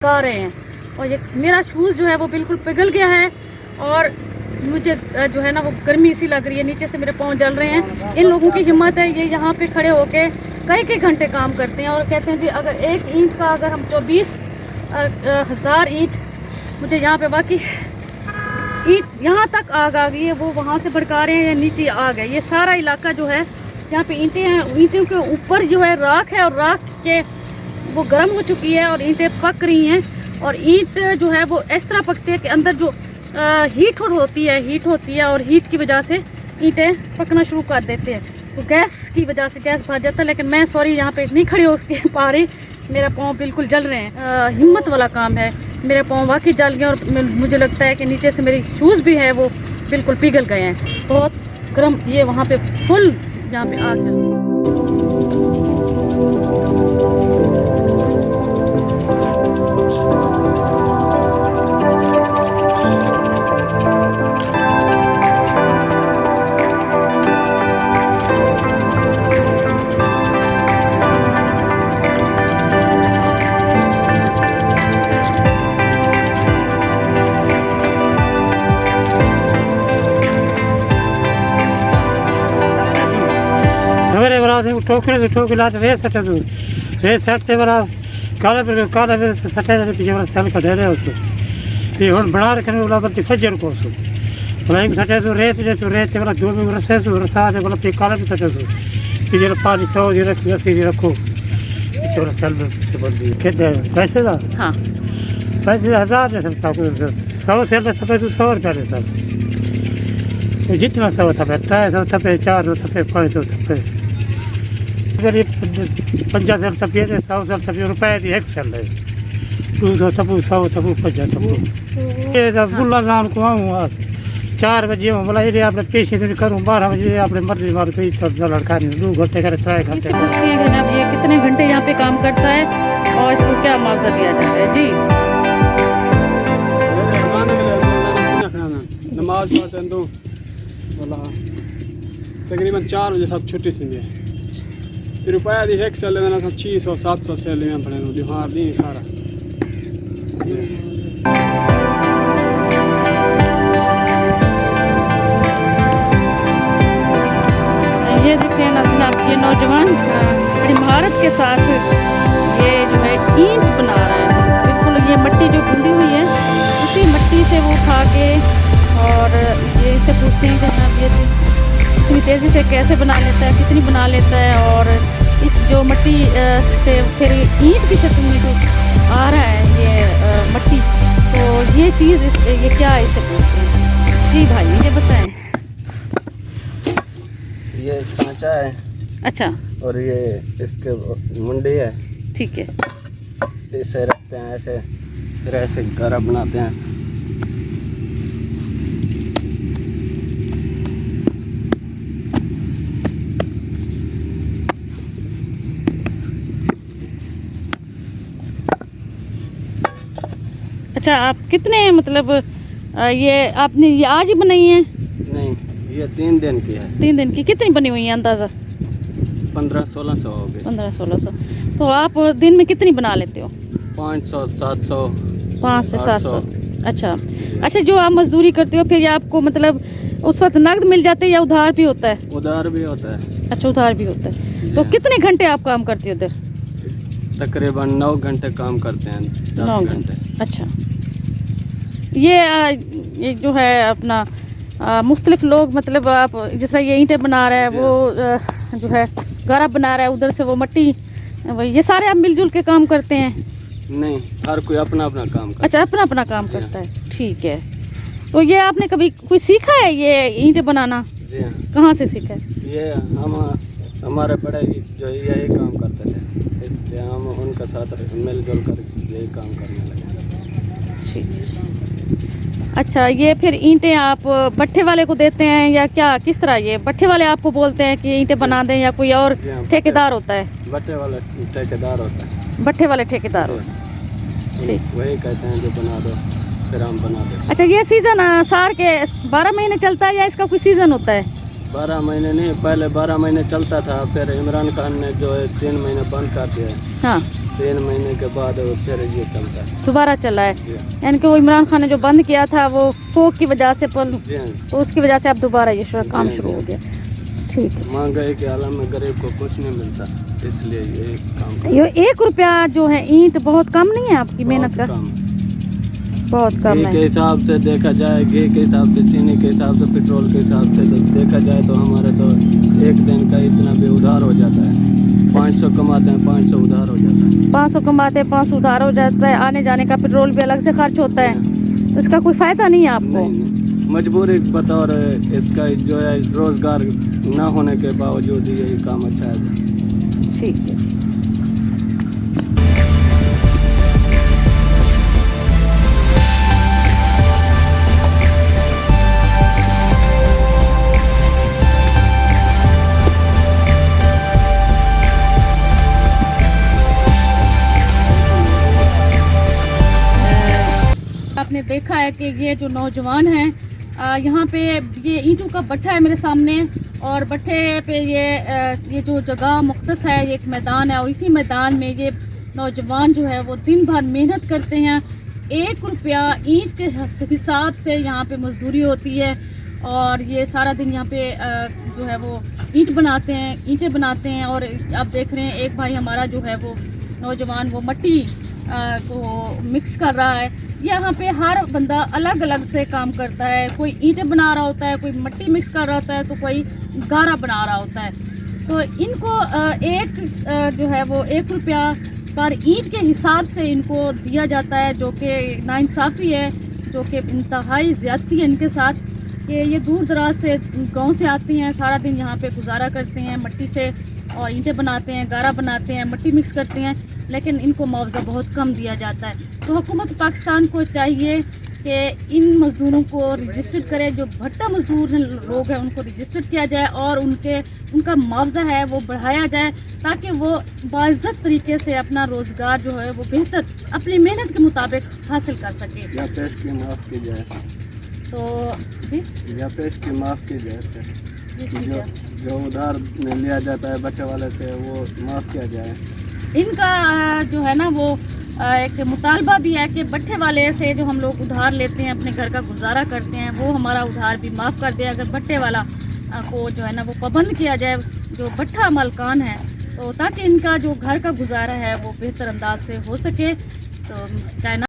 गा रहे हैं और ये मेरा शूज़ जो है वो बिल्कुल पिघल गया है और मुझे जो है ना वो गर्मी सी लग रही है, नीचे से मेरे पाँव जल रहे हैं। इन लोगों की हिम्मत है, ये यहाँ पे खड़े होके कई घंटे काम करते हैं और कहते हैं कि अगर एक ईंट का अगर हम 24,000 ईंट, मुझे यहाँ पे बाकी ईंट यहाँ तक आग आ गई है, वो वहाँ से भड़का रहे हैं या नीचे आग है। ये सारा इलाका जो है यहाँ पे ईंटें हैं, ईंटों के ऊपर जो है राख है और राख के वो गर्म हो चुकी है और ईंटें पक रही हैं। और ईंट जो है वो इस तरह पकती है कि अंदर जो हीट होती है और हीट की वजह से ईंटें पकना शुरू कर देते हैं। तो गैस की वजह से गैस भर जाता है। लेकिन मैं सॉरी यहाँ पे नहीं खड़ी हो पा रही, मेरा पाँव बिल्कुल जल रहे हैं। हिम्मत वाला काम है, मेरे पाँव वाकई जल गए और मुझे लगता है कि नीचे से मेरी शूज़ भी है वो बिल्कुल पिघल गए हैं। बहुत गर्म, ये वहाँ पे फुल यहाँ पे आग जल रही है। उठो लाते रेत सटे तू रेत सटते बरा काले सटे पीछे बरा सेल कटे रहे उसको ये हुन बना रखने वाला बत्ती फजर को उसको भलाई सटे तू रेत बरा जो भी रसे तू रसा दे बोला पे काले भी सटे तू पीछे पानी 100 दी रख 80 दी रखो चोरा सेल से बोल दी कितने पैसे दा हां पैसे 1000 दे सकता को 100 सेल से पे तू 100 रुपया देता जितना 100 था बैठा है 100 पे 400 पे 500 पे अगर ये 50 तपिए 100 तपिए रुपए दी एक सेल है 200 तपू 100 तपू 50 तपू ये जब बुल्ला जान को आऊँ 4 बजे हूँ बोला ये आपने पेशी तो करूँ 12 बजे आपने मर्जी मार पे लड़का नहीं 2 घंटे करे 3 घंटे ये कितने घंटे यहाँ पे काम करता है और इसको क्या मुआवजा दिया जाता है? जी नमाज पढ़ते तो बोला तकरीबन 4 बजे सब छुट्टी से रुपया दी एक सेल देना 600-700 सेल में पड़े दिहार नहीं सारा। ये देखिए ना जनाब, ये नौजवान बड़ी महारत के साथ ये जो है ईंट बना रहा है। बिल्कुल ये मिट्टी जो गूंदी हुई है उसी मिट्टी से वो उठा के और ये इसे पूछते हैं कि जनाब ये इतनी तेज़ी से कैसे बना लेता है, कितनी बना लेता है और इस जो मिट्टी से फिर ईंट की शक्ल में जो आ रहा है ये मिट्टी, तो ये चीज़ ये क्या है इसे पूछते हैं। जी भाई ये बताएं। ये सांचा है। अच्छा। और ये इसके मुंडी है। ठीक है। इसे रखते हैं ऐसे, फिर ऐसे गरा बनाते हैं। अच्छा, आप कितने मतलब ये आपने ये आज ही बनाई है? नहीं, ये 3 दिन की है। 3 दिन की कितनी बनी हुई है अंदाज़ा? 1500-1600 हो गए। 1500-1600। तो आप दिन में कितनी बना लेते हो? 500-700। 5 से 700। अच्छा, जो आप मजदूरी करते हो फिर आपको मतलब उस वक्त नकद मिल जाते हैं या उधार भी होता है? उधार भी होता है। अच्छा, उधार भी होता है। तो कितने घंटे आप काम करते हो उधर? तकरीबन 9 घंटे काम करते हैं। 10 घंटे। अच्छा, ये जो है अपना मुख्तलिफ लोग मतलब आप जिस तरह ये ईंटें बना रहा है वो जो है गारा बना रहा है, उधर से वो मिट्टी, ये सारे आप मिलजुल के काम करते हैं? नहीं, हर कोई अपना अपना काम करता है। अच्छा, अपना अपना काम करता है। ठीक है। तो ये आपने कभी कोई सीखा है ये ईंटें बनाना? जी हाँ। कहाँ से सीखा है? ये हमारे बड़े जो यही काम करते थे, इसलिए हम उनके साथ मिलजुल कर यही काम करने लगे। ठीक है। अच्छा, ये फिर ईंटें आप भट्ठे वाले को देते हैं या क्या, किस तरह? ये भट्ठे वाले आपको बोलते हैं कि ईंटें बना दें या कोई और ठेकेदार होता है? भट्ठे वाला ठेकेदार होता है। भट्ठे वाले ठेकेदार होते हैं। ठीक। वही कहते हैं जो बना दो, फिर हम बना दें। अच्छा, ये सीज़न साल के 12 महीने चलता है या इसका कोई सीज़न होता है? 12 महीने नहीं, पहले 12 महीने चलता था, फिर इमरान खान ने जो है 3 महीने बंद कर दिया। हाँ। 3 महीने के बाद वो फिर ये चलता है। दोबारा चला है, जी यानी कि वो इमरान खान ने जो बंद किया था वो फोक की वजह से जी हाँ। तो उसकी वजह से अब दोबारा ये काम जी, शुरू जी। हो गया। ठीक है, महंगाई के आलम में गरीब को कुछ नहीं मिलता, इसलिए ये काम ये 1 रुपया जो है ईंट बहुत कम नहीं है आपकी मेहनत का? बहुत कम घी के है। हिसाब से देखा जाए, घी के हिसाब से, चीनी के हिसाब से, पेट्रोल के हिसाब से तो देखा जाए तो हमारे तो एक दिन का इतना भी उधार हो जाता है। 500 कमाते हैं, 500 उधार हो जाता है। 500 कमाते हैं, 500 उधार हो जाता है, आने जाने का पेट्रोल भी अलग से खर्च होता है, तो इसका कोई फायदा नहीं है आपको? नहीं, मजबूरी बतौर इसका जो है रोजगार ना होने के बावजूद यही काम अच्छा है। ठीक है। आपने देखा है कि ये जो नौजवान हैं, यहाँ पे ये ईंटों का भट्ठा है मेरे सामने, और भट्ठे पे ये जो जगह मुख्तस है, ये एक मैदान है, और इसी मैदान में ये नौजवान जो है वो दिन भर मेहनत करते हैं। 1 रुपया ईंट के हिसाब से यहाँ पे मजदूरी होती है, और ये सारा दिन यहाँ पे जो है वो ईंटें बनाते हैं। और आप देख रहे हैं एक भाई हमारा जो है वो नौजवान वो मट्टी को मिक्स कर रहा है। यहाँ पे हर बंदा अलग अलग से काम करता है, कोई ईंटें बना रहा होता है, कोई मट्टी मिक्स कर रहा होता है, तो कोई गारा बना रहा होता है। तो इनको जो है वो 1 रुपया पर ईंट के हिसाब से इनको दिया जाता है, जो कि नाइंसाफ़ी है, जो कि इंतहाई ज़्यादती है इनके साथ। कि ये दूर दराज से गांव से आती हैं, सारा दिन यहाँ पे गुजारा करते हैं मट्टी से, और ईंटें बनाते हैं, गारा बनाते हैं, मट्टी मिक्स करते हैं, लेकिन इनको मुआवजा बहुत कम दिया जाता है। तो हुकूमत पाकिस्तान को चाहिए कि इन मज़दूरों को रजिस्टर करें, जो भट्टा मज़दूर लोग हैं उनको रजिस्टर किया जाए, और उनका मुआवजा है वो बढ़ाया जाए, ताकि वो बाइज़्ज़त तरीके से अपना रोज़गार जो है वो बेहतर अपनी मेहनत के मुताबिक हासिल कर सके। या पेश की माफ़ की जाए, तो जी या पेश की माफ़ की जाए, जो उधार लिया जाता है बच्चे वाले से वो माफ़ किया जाए। इनका जो है ना वो एक मुतालबा भी है कि भट्ठे वाले से जो हम लोग उधार लेते हैं, अपने घर का गुजारा करते हैं, वो हमारा उधार भी माफ़ कर दे। अगर भट्ठे वाला को जो है ना वो पाबंद किया जाए, जो भट्ठा मालकान है, तो ताकि इनका जो घर का गुजारा है वो बेहतर अंदाज से हो सके। तो कहना